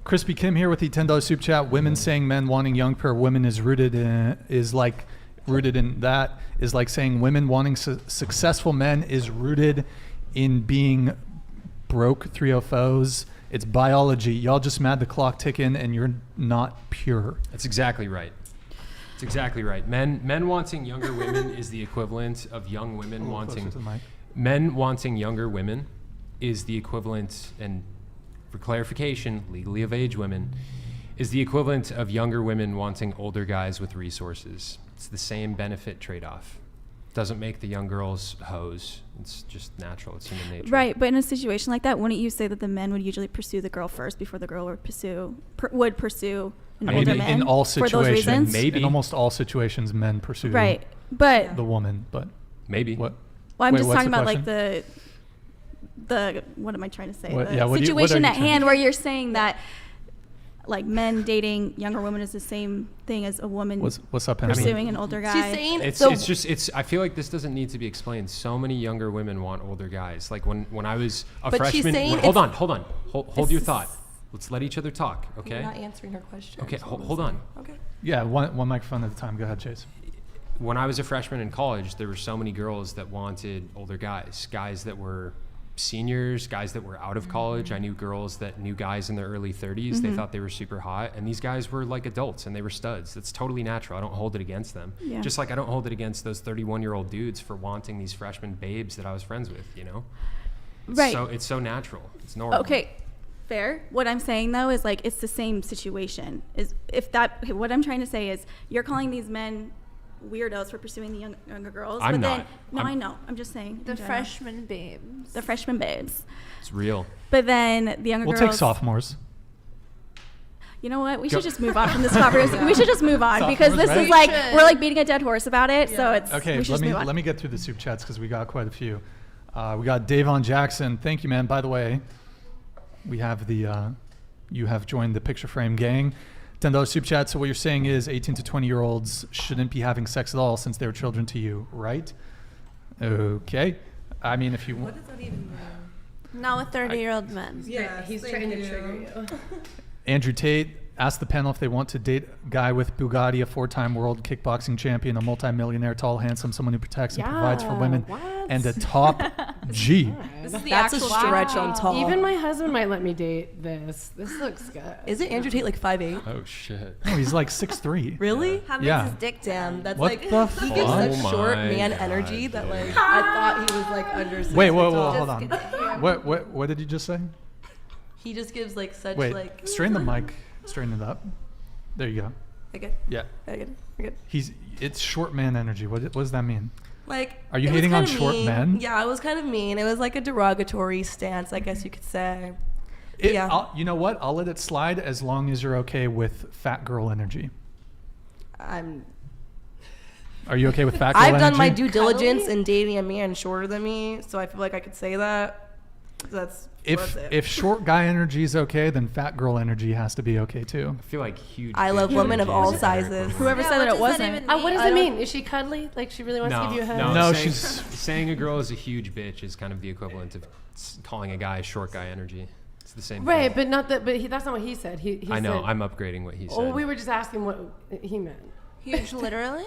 Crispy Kim here with the $10 soup chat. Women saying men wanting young pair women is rooted in that is like saying women wanting successful men is rooted in being broke 304s. It's biology. Y'all just mad the clock ticking and you're not pure. That's exactly right. It's exactly right. Men wanting younger women is the equivalent of young women wanting men wanting younger women is the equivalent, and for clarification, legally of age women, is the equivalent of younger women wanting older guys with resources. It's the same benefit trade-off. Doesn't make the young girls hoes. It's just natural. It's human nature. Right, but in a situation like that, wouldn't you say that the men would usually pursue the girl first before the girl would pursue an older man? In all situations, for those reasons? Maybe. In almost all situations, men pursue but the woman. But maybe. What? Well, I'm Wait, just what's talking the about like question? the what am I trying to say? What- The yeah, what are you situation trying at to hand say? where you're saying that like men dating younger women is the same thing as a woman What's up, Henry? pursuing an older guy. She's saying It's I feel like this doesn't need to be explained. So many younger women want older guys. Like when I was a But she's freshman. saying Hold on. Hold your thought. Let's let each other talk, okay? You're not answering her question. Okay, hold on. Okay. Yeah, one microphone at a time. Go ahead, Chase. When I was a freshman in college, there were so many girls that wanted older guys that were seniors, guys that were out of college. I knew girls that knew guys in their early 30s. They thought they were super hot, and these guys were like adults and they were studs. That's totally natural. I don't hold it against them. Yeah. Just like I don't hold it against those 31-year-old dudes for wanting these freshman babes that I was friends with, you know? Right. So it's so natural. It's normal. Okay. Fair. What I'm saying though is like it's the same situation. What I'm trying to say is you're calling these men weirdos for pursuing the younger girls. I'm but not. Then, no, I know. I'm just saying. The in general. freshman babes. The freshman babes. It's real. But then the younger We'll girls. take sophomores. You know what? We should just move on from this conversation. We should just move on Sophomores, because this right? is like we're like beating a dead horse about it. So it's Okay, we should just move on. let me get through the soup chats because we got quite a few. We got Davon Jackson. Thank you, man. By the way, we have you have joined the Picture Frame gang. $10 soup chat. So what you're saying is 18 to 20-year-olds shouldn't be having sex at all since they're children to you, right? Okay. I mean, if you want. What does that even mean? Not with 30-year-old men. Yeah, He's trying to trigger you. Andrew Tate asked the panel if they want to date a guy with Bugatti, a 4-time world kickboxing champion, a multi-millionaire, tall, handsome, someone who protects and provides for women, and a top G. This is the That's a actual stretch on tall. Even my husband might let me date this. This looks good. Isn't Andrew Tate like 5'8"? Oh shit. No, he's like 6'3". Really? How big's Yeah. his dick? Damn, that's What like the he fuck? gives such Oh short my man God, energy that dude. like I thought he was like under 6 Wait, feet whoa, tall. hold on. What did you just say? He just gives like such Wait, like. straighten the mic, straighten it up. There you go. Okay, Yeah. okay, we're good. It's short man energy. What does that mean? Like, Are you it was hating on kinda short mean. men? Yeah, it was kind of mean. It was like a derogatory stance, I guess you could say. Yeah. You know what? I'll let it slide as long as you're okay with fat girl energy. Are you okay with fat girl I've energy? done my due diligence in dating a man shorter than me, so I feel like I could say that. That's it. If short guy energy is okay, then fat girl energy has to be okay too. I feel like huge. I love bitch women of energy all is a better sizes. equivalent. Whoever said that it wasn't. What does I it don't- mean? Is she cuddly? Like she really wants to give you a hug? No, saying, she's- saying a girl is a huge bitch is kind of the equivalent of calling a guy short guy energy. It's the same Right, thing. but not that. But that's not what he said. He I know. Said, I'm upgrading what he said. Oh, we were just asking what he meant. Huge, literally?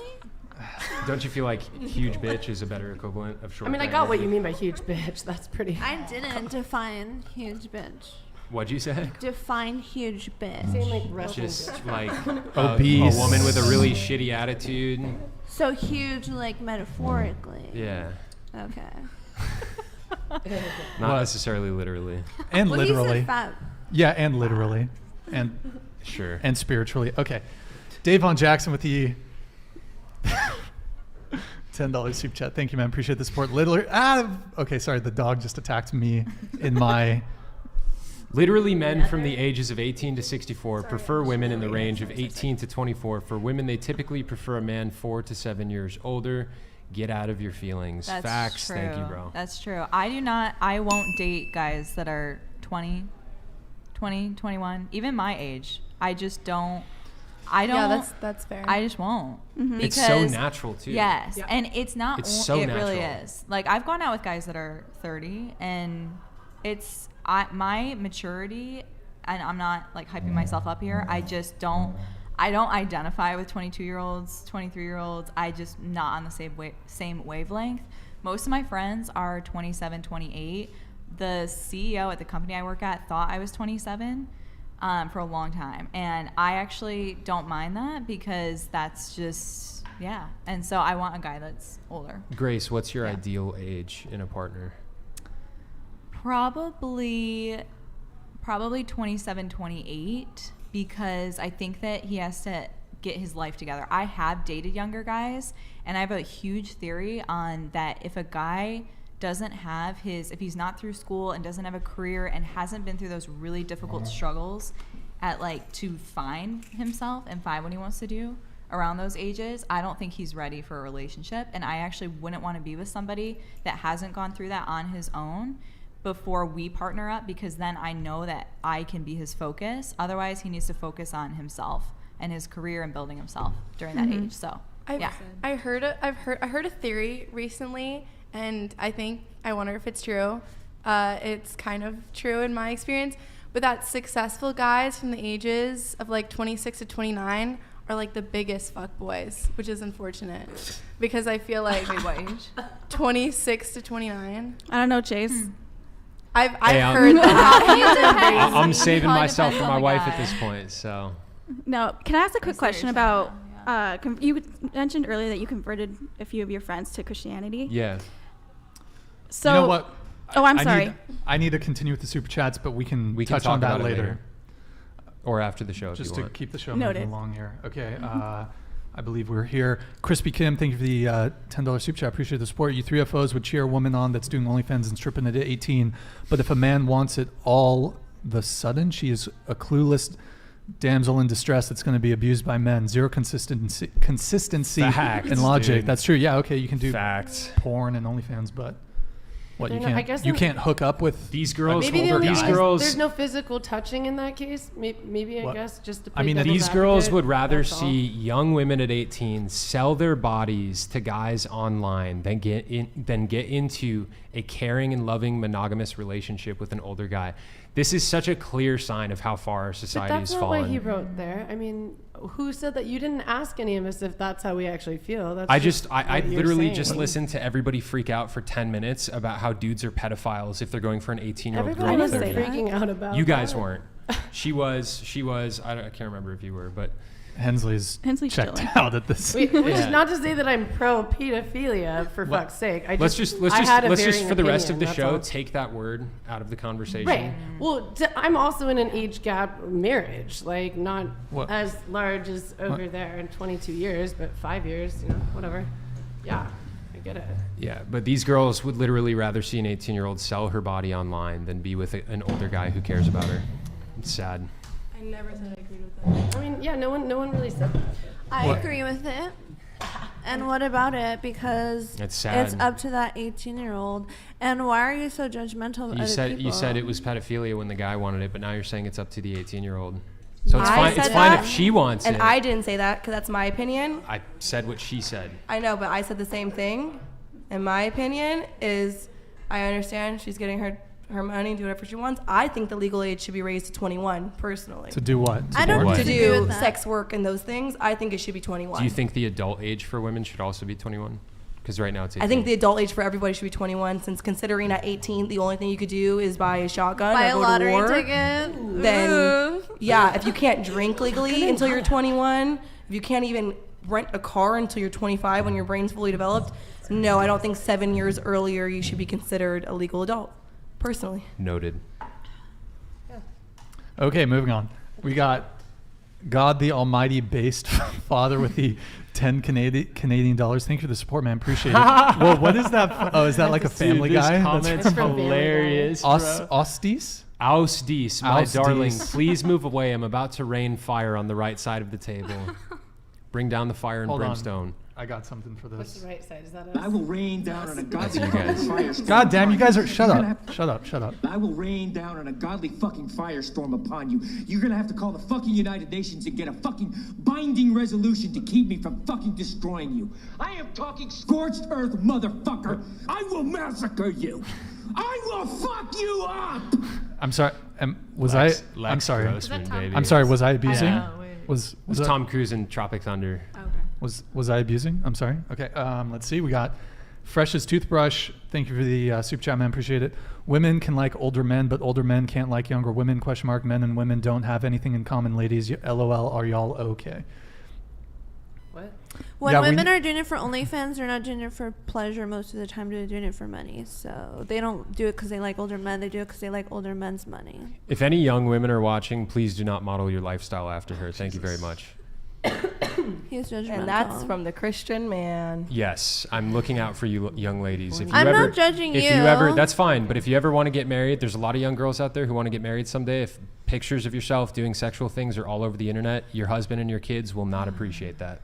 Don't you feel like huge bitch is a better equivalent of short I mean, I guy got what energy? you mean by huge bitch. That's pretty. I didn't define huge bitch. What'd you say? Define huge bitch. Saying like wrestling. Just bitch. like Obese. a woman with a really shitty attitude. So huge, like metaphorically. Yeah. Okay. Not necessarily literally. And Well, literally. he said fat. Yeah, and literally. And Sure. and spiritually. Okay. Davon Jackson with the $10 soup chat. Thank you, man. Appreciate the support. Literally. Okay, sorry. The dog just attacked me in my. Literally, men from the ages of 18 to 64 prefer women in the range of 18 to 24. For women, they typically prefer a man 4 to 7 years older. Get out of your feelings. That's Facts. true. Thank you, bro. That's true. I won't date guys that are 20, 21, even my age. I just don't. Yeah, that's fair. I just won't. Mm-hmm. It's so Because- natural, too. Yes, and it's not. It's so it really natural. is. Like I've gone out with guys that are 30, and it's my maturity and I'm not like hyping myself up here. I just don't identify with 22-year-olds, 23-year-olds. I just not on the same wavelength. Most of my friends are 27, 28. The CEO at the company I work at thought I was 27 for a long time. And I actually don't mind that because that's just, yeah. And so I want a guy that's older. Grace, what's your ideal age in a partner? Probably 27, 28, because I think that he has to get his life together. I have dated younger guys, and I have a huge theory on that if a guy doesn't have if he's not through school and doesn't have a career and hasn't been through those really difficult struggles at like to find himself and find what he wants to do around those ages, I don't think he's ready for a relationship. And I actually wouldn't want to be with somebody that hasn't gone through that on his own before we partner up, because then I know that I can be his focus. Otherwise, he needs to focus on himself and his career and building himself during that age. So, I heard a theory recently, and I wonder if it's true. It's kind of true in my experience, but that successful guys from the ages of like 26 to 29 are like the biggest fuckboys, which is unfortunate because I feel like wait, what age? 26 to 29. I don't know, Chase. I've heard that. I'm saving myself for my wife at this point, so. No, can I ask a quick question about, you mentioned earlier that you converted a few of your friends to Christianity. Yeah. So, you know what? Oh, I'm sorry. I need to continue with the super chats, but we can touch talk on that about it later. Or after the show, Just if to you want. keep the show Noted. moving along here. Okay. I believe we're here. Crispy Kim, thank you for the $10 super chat. Appreciate the support. You 3FOs would cheer a woman on that's doing OnlyFans and stripping it at 18. But if a man wants it all of a sudden, she is a clueless damsel in distress that's going to be abused by men. Zero consistency Facts, and logic. dude. That's true. Yeah, okay, you can do Facts. porn and OnlyFans, but what, you can't I can't hook up with These girls, Maybe the older only guys. there's no physical touching in that case. Maybe I What? guess just to I play mean, devil's These girls advocate, would rather that's all. see young women at 18 sell their bodies to guys online than get into a caring and loving monogamous relationship with an older guy. This is such a clear sign of how far our But society that's has not fallen. what he wrote there. I mean, who said that? You didn't ask any of us if that's how we actually feel. That's I what you're literally saying. just listened to everybody freak out for 10 minutes about how dudes are pedophiles if they're going for an 18-year-old girl. Everybody with was their- freaking out about You guys that. weren't. She was. I can't remember if you were, but Hensley's checked chilling. out at this. Which Yeah. is not to say that I'm pro pedophilia, for fuck's sake. let's just had a for varying the rest of opinion, the that's show all. take that word out of the conversation. Right. Well, I'm also in an age gap marriage, like not What? as large as over there in 22 years, but 5 years, whatever. Yeah, I get it. Yeah, but these girls would literally rather see an 18-year-old sell her body online than be with an older guy who cares about her. It's sad. I never said I agreed with that. I mean, yeah, no one really said that. I What? agree with it. And what about it? Because It's sad. it's up to that 18-year-old. And why are you so judgmental of other people? You said it was pedophilia when the guy wanted it, but now you're saying it's up to the 18-year-old. So it's I fine. said It's fine that, if she wants And it. I didn't say that because that's my opinion. I said what she said. I know, but I said the same thing. And my opinion is I understand she's getting her money, do whatever she wants. I think the legal age should be raised to 21, personally. To do what? I don't What? To disagree do with that. sex work and those things, I think it should be 21. Do you think the adult age for women should also be 21? Because right now it's 18. I think the adult age for everybody should be 21, since considering at 18, the only thing you could do is buy a shotgun Buy or a go lottery to war. ticket. Then, Ooh. yeah, if you can't drink legally until you're 21, if you can't even rent a car until you're 25 when your brain's fully developed, no, I don't think 7 years earlier you should be considered a legal adult, personally. Noted. Okay, moving on. We got God the Almighty based Father with the 10 Canadian dollars. Thank you for the support, man. Appreciate it. Well, what is that? Oh, is that like a Family Dude, this Guy? comment's from Family Guy. hilarious. Ostis? Ausdies, my Ausdies. darling, please move away. I'm about to rain fire on the right side of the table. Bring down the fire and Hold on. brimstone. I got something for What's this. the right side? Is that I us? will rain down on a godly you guys. fucking firestorm. God damn, you guys are. Shut You're gonna up. have- Shut up. Shut up. I will rain down on a godly fucking firestorm upon you. You're gonna have to call the fucking United Nations and get a fucking binding resolution to keep me from fucking destroying you. I am talking scorched earth, motherfucker. I will massacre you. I will fuck you up! I'm sorry. Was Lex I'm sorry. Grossman, baby. I'm sorry. Was I abusing? Yeah. Was It was Tom Cruise in Tropic Thunder. Was I abusing? I'm sorry. Okay. Let's see. We got Fresh's Toothbrush. Thank you for the super chat, man. Appreciate it. Women can like older men, but older men can't like younger women. ? Men and women don't have anything in common. Ladies, LOL. Are y'all okay? What? When Yeah, women are doing it for OnlyFans, they're not doing it for pleasure most of the time. They're doing it for money. So they don't do it because they like older men. They do it because they like older men's money. If any young women are watching, please do not model your lifestyle after her. Thank you very much. He's judgmental. And that's from the Christian man. Yes, I'm looking out for you young ladies. If you I'm ever, not judging if you. you ever, that's fine. But if you ever want to get married, there's a lot of young girls out there who want to get married someday. If pictures of yourself doing sexual things are all over the internet, your husband and your kids will not appreciate that.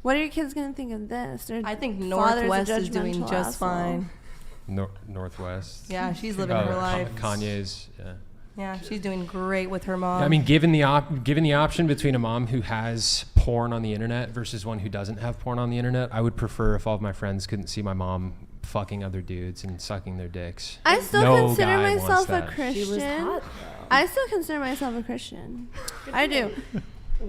What are your kids going to think of this? I think father's a Northwest is doing judgmental just asshole. fine. Northwest. Yeah, she's living her life. Kanye's. Yeah. Yeah, she's doing great with her mom. I mean, given the option between a mom who has porn on the internet versus one who doesn't have porn on the internet, I would prefer if all of my friends couldn't see my mom fucking other dudes and sucking their dicks. I still No consider guy wants myself a that. Christian. She was hot, I still consider myself a Christian. I do.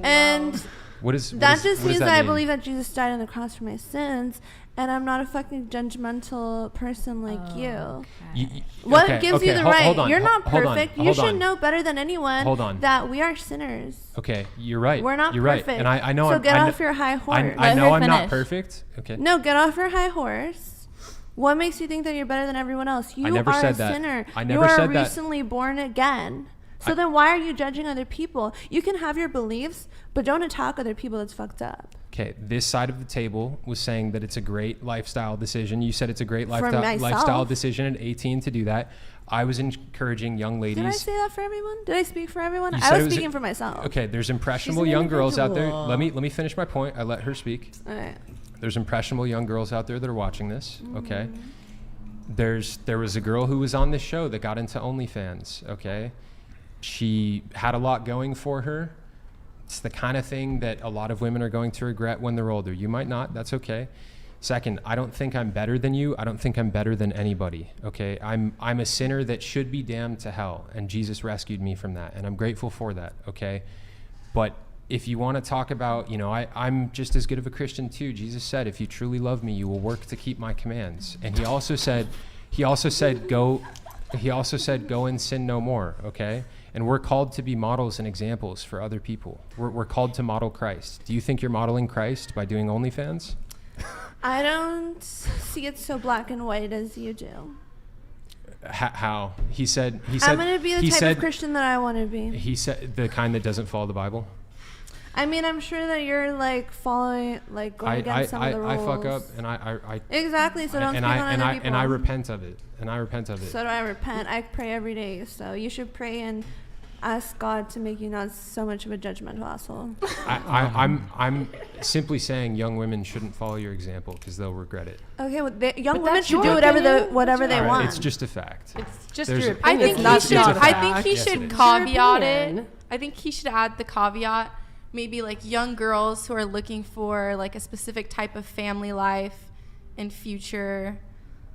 And What is that what just does means that that I mean? believe that Jesus died on the cross for my sins, and I'm not a fucking judgmental person like you. What gives you the right? Hold on, You're not hold on, perfect. You hold should on. know better than anyone Hold on. that we are sinners. Okay, you're right. We're not you're perfect. right, and I know. So I'm, get I off kn- your high horse. I know her I'm not finish. perfect. Okay. No, get off your high horse. What makes you think that you're better than everyone else? You never are said a that. sinner. I never you are said that. recently born again. So then why are you judging other people? You can have your beliefs, but don't attack other people. That's fucked up. Okay, this side of the table was saying that it's a great lifestyle decision. You said it's a great lifestyle myself. decision at 18 to do that. I was encouraging young ladies. Did I say that for everyone? Did I speak for everyone? You I said was it was speaking for myself. Okay, there's impressionable She's an young girls out there. individual. Let me finish my point. I let her speak. All right. There's impressionable young girls out there that are watching this. Okay. There was a girl who was on this show that got into OnlyFans. Okay. She had a lot going for her. It's the kind of thing that a lot of women are going to regret when they're older. You might not. That's okay. Second, I don't think I'm better than you. I don't think I'm better than anybody. Okay. I'm a sinner that should be damned to hell, and Jesus rescued me from that, and I'm grateful for that. Okay. But if you want to talk about, I'm just as good of a Christian too. Jesus said, if you truly love me, you will work to keep my commands. And he also said, go and sin no more. Okay. And we're called to be models and examples for other people. We're called to model Christ. Do you think you're modeling Christ by doing OnlyFans? I don't see it so black and white as you do. How? He said, I'm going to be the type of Christian that I want to be. He said the kind that doesn't follow the Bible. I mean, I'm sure that you're like going against some of the rules. I fuck up, and I exactly. So don't speak on other people. And I repent of it. So do I repent. I pray every day. So you should pray and ask God to make you not so much of a judgmental asshole. I'm simply saying young women shouldn't follow your example because they'll regret it. Okay, well, young But women that's should your do opinion. whatever they All right, want. it's just a fact. It's just There's your a- I opinion. think It's he not should. just a I fact. think he Yes, it should is. caveat Your it. opinion. I think he should add the caveat. Maybe like young girls who are looking for like a specific type of family life and future,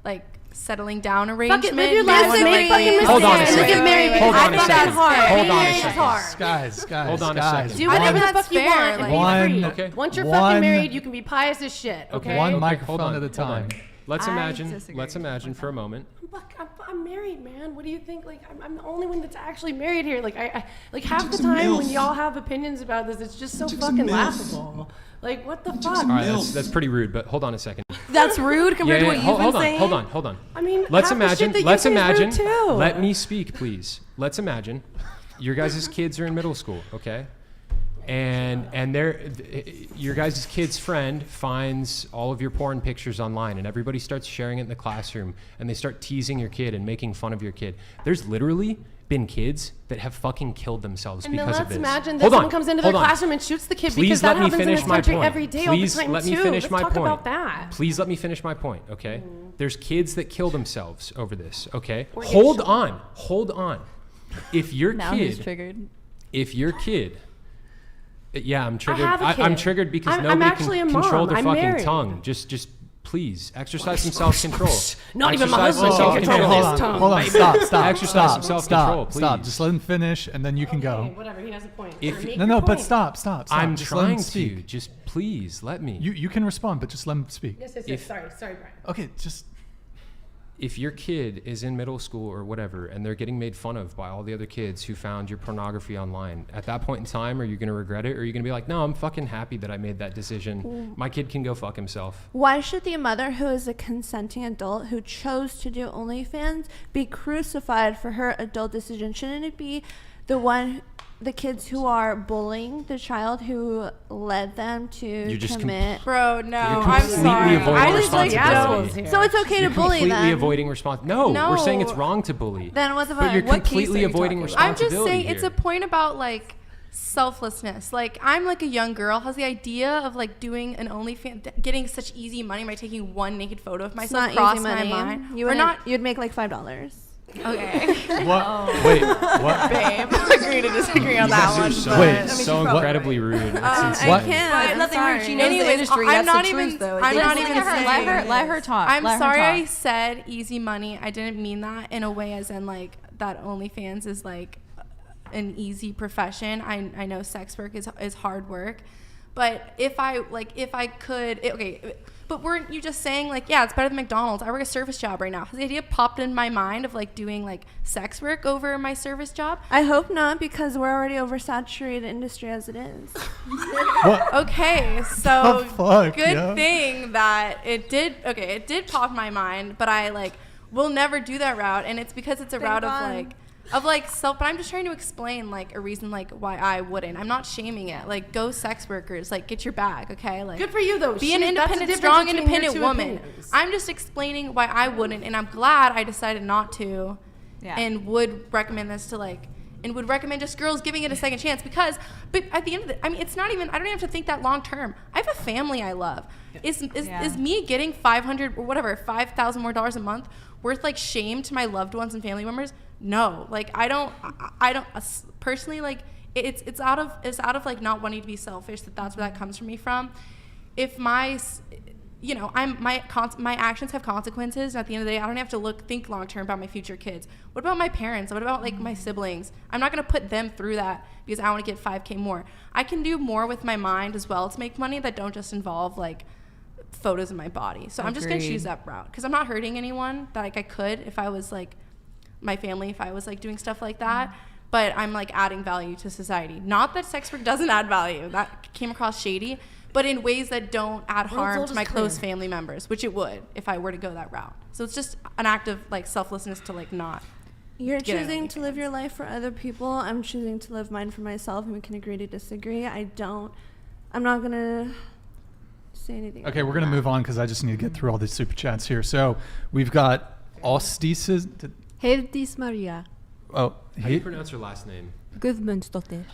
like settling down arrangement. live your They life, wanna, make fucking mistakes. Hold on a and second. get married. Hold on I a think second. that's hard. Hold on a Marriage is second. hard. Guys, Hold on a guys. second. Do I think whatever the that's fuck you fair, want. like- and be free. Okay. Once you're One- fucking married, you can be pious as shit. Okay. One Okay, microphone hold on, at a hold on. time. Let's I imagine. disagree Let's imagine for a moment. Look, I'm married, man. What do you think? Like, I'm the only one that's actually married here. Like, I like half the time when y'all have opinions about this, it's just so fucking laughable. Like, what the fuck? All right, that's pretty rude. But hold on a second. That's rude compared to what you've been saying. Hold on. I mean, Let's half the imagine. shit that you Let's say is rude imagine. too. Let me speak, please. Let's imagine. Your guys' kids are in middle school, okay? And your guys' kid's friend finds all of your porn pictures online, and everybody starts sharing it in the classroom, and they start teasing your kid and making fun of your kid. There's literally been kids that have fucking killed themselves And then because of let's this. imagine that Hold on, someone comes into the hold on. classroom and shoots the kid Please because that let me happens in finish this my country point. every day Please all the time let me too. finish Let's my talk point. about that. Please let me finish my point, okay? There's kids that kill themselves over this, okay? Hold on. If your Now he's kid, triggered. yeah, I'm triggered. have a I'm kid. triggered because I'm nobody actually can a control mom. their I'm fucking married. tongue. Just please exercise some self-control. Not even my Exercise husband some can control self-control. his tongue. Hold on, stop. Exercise some self-control, Stop. please. Just let him finish, and then you can Okay, go. whatever. He has a point. If- Sure, make No, your but point. stop. I'm Just let him trying to. speak. Just please let me. You can respond, but just let him speak. Yes. if- Sorry, Brian. Okay, just If your kid is in middle school or whatever, and they're getting made fun of by all the other kids who found your pornography online, at that point in time, are you going to regret it? Or are you going to be like, no, I'm fucking happy that I made that decision. My kid can go fuck himself. Why should the mother who is a consenting adult who chose to do OnlyFans be crucified for her adult decision? Shouldn't it be the kids who are bullying the child who led them to just commit? Bro, no, You're I'm completely sorry. avoiding I just like responsibility. don't. Here. So it's okay You're to bully completely them. avoiding responsibility. No, we're saying it's No. wrong to bully. Then what's the But fun? you're What case completely are you avoiding talking about? I'm responsibility. just saying it's a here. point about like selflessness. Like I'm like a young girl has the idea of like doing an OnlyFans, getting such easy money by taking one naked photo of It's myself not cross easy my money. mind. You Or would not. You'd make like $5. Okay. what? Wait, what? Babe, agree to disagree on You that guys are one. so, but- Wait, so what- incredibly rude. It's insane. What? I can't. But I'm nothing rude. sorry. She knows the Anyways, industry. I'm That's not the even- truth, though. I'm not Listen even to her. saying- Let her talk. I'm Let her sorry talk. I said easy money. I didn't mean that in a way as in like that OnlyFans is like an easy profession. I know sex work is hard work, but if I could, but weren't you just saying like, yeah, it's better than McDonald's? I work a service job right now. Has the idea popped in my mind of like doing like sex work over my service job? I hope not, because we're already oversaturated industry as it is. What? Okay, so The fuck, good yo? thing that it did pop in my mind, but I like will never do that route, and it's because it's a Thank route God. of like self. But I'm just trying to explain like a reason like why I wouldn't. I'm not shaming it. Like go sex workers, like get your bag, okay? Like Good for you though. be an Shit, that's the independent, difference strong, between your independent two woman. opinions. I'm just explaining why I wouldn't, and I'm glad I decided not to, Yeah. and would recommend this to like, and would recommend just girls giving it a second chance because, but at the end of the, I mean, it's not even, I don't even have to think that long term. I have a family I love. Is me getting 500 or whatever, $5,000 more a month worth like shame to my loved ones and family members? No, like I don't personally like it's out of like not wanting to be selfish that's where that comes from me from. If my my actions have consequences, and at the end of the day I don't have to think long term about my future kids. What about my parents? What about like my siblings? I'm not going to put them through that because I want to get $5,000 more. I can do more with my mind as well to make money that don't just involve like photos of my body. So I'm just going to Agreed. choose that route because I'm not hurting anyone that like I could if I was like my family, if I was like doing stuff like that. But I'm like adding value to society. Not that sex work doesn't add value. That came across shady, but in ways that don't add harm gold to is my clear. close family members, which it would if I were to go that route. So it's just an act of like selflessness to like not. You're Get it. choosing to live your life for other people. I'm choosing to live mine for myself, and we can agree to disagree. I'm not going to say anything. Okay, other we're gonna than move that. on because I just need to get through all these super chats here. So we've got Austices. Herdis Maria Oh, How do you pronounce her last name? Gudmundsdottir.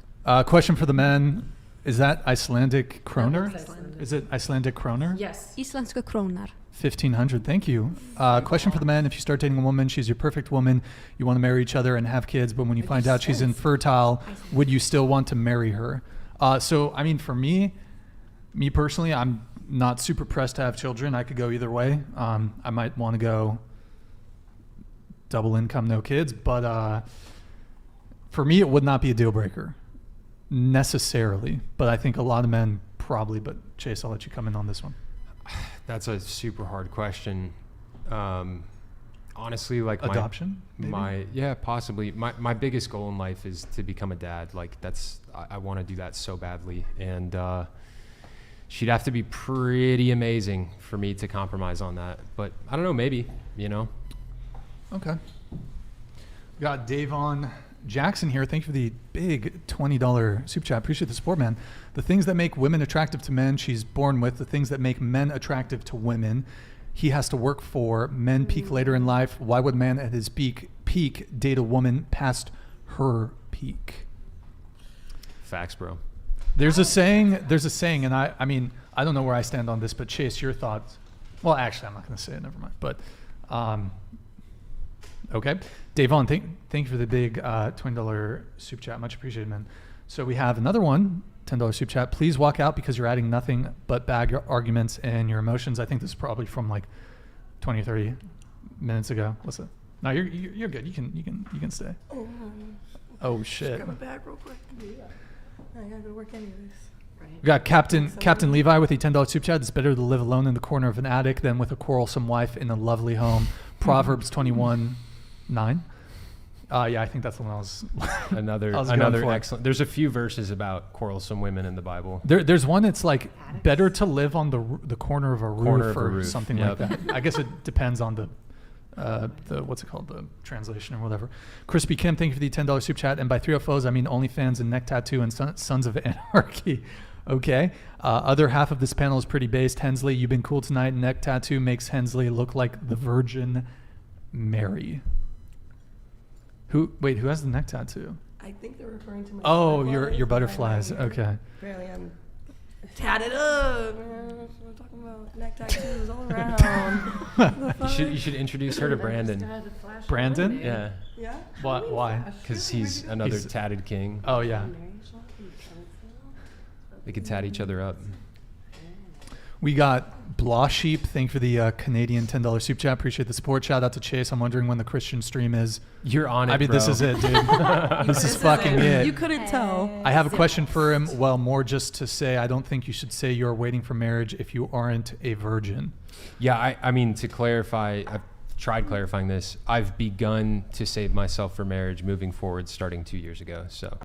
question for the men. Is that Icelandic kroner? That's Icelandic. Is it Icelandic kroner? Yes. Íslenska krónar. 1,500. Thank you. Question for the men. If you start dating a woman, she's your perfect woman. You want to marry each other and have kids, but when you find out she's infertile, would you still want to marry her? So, I mean, for me personally, I'm not super pressed to have children. I could go either way. I might want to go double income, no kids, but for me, it would not be a deal breaker necessarily. But I think a lot of men probably. But Chase, I'll let you come in on this one. That's a super hard question. Honestly, like Adoption, maybe? possibly. My biggest goal in life is to become a dad. Like I want to do that so badly, and she'd have to be pretty amazing for me to compromise on that. But I don't know, maybe, Okay. We got Davon Jackson here. Thank you for the big $20 super chat. Appreciate the support, man. The things that make women attractive to men, she's born with. The things that make men attractive to women, he has to work for. Men peak later in life. Why would man at his peak date a woman past her peak? Facts, bro. There's a saying, and I mean, I don't know where I stand on this, but Chase, your thoughts. Well, actually, I'm not going to say it. Never mind. But, okay. Davon, thank you for the big $20 super chat. Much appreciated, man. So we have another one, $10 super chat. Please walk out because you're adding nothing but bad arguments and your emotions. I think this is probably from like 20 or 30 minutes ago. What's it? No, you're good. You can stay. Oh shit. Grab my bag real quick. I gotta go to work anyways. We got Captain Levi with a $10 super chat. It's better to live alone in the corner of an attic than with a quarrelsome wife in a lovely home. Proverbs 21:9. Yeah, I think that's the one I was. Another excellent. There's a few verses about quarrelsome women in the Bible. There's one that's like better to live on the corner of a roof or something like that. I guess it depends on the what's it called, the translation or whatever. Crispy Kim, thank you for the $10 super chat. And by 3 foes, I mean OnlyFans and neck tattoo and Sons of Anarchy. Okay. Other half of this panel is pretty based. Hensley, you've been cool tonight. Neck tattoo makes Hensley look like the Virgin Mary. Who has the neck tattoo? I think they're referring to my your butterflies. Okay. Apparently I'm tatted up, man. I'm talking about neck tattoos all around. You should introduce her to Brandon. Brandon? Yeah. Yeah? Why? Because he's another tatted king. Oh, yeah. They could tat each other up. We got Blah Sheep. Thank you for the Canadian $10 super chat. Appreciate the support. Shout out to Chase. I'm wondering when the Christian stream is. You're on it, I mean, bro. this is it, dude. this is fucking it. You couldn't tell. I have a question for him. Well, more just to say, I don't think you should say you're waiting for marriage if you aren't a virgin. Yeah, I mean, to clarify, I've tried clarifying this. I've begun to save myself for marriage moving forward starting 2 years ago. So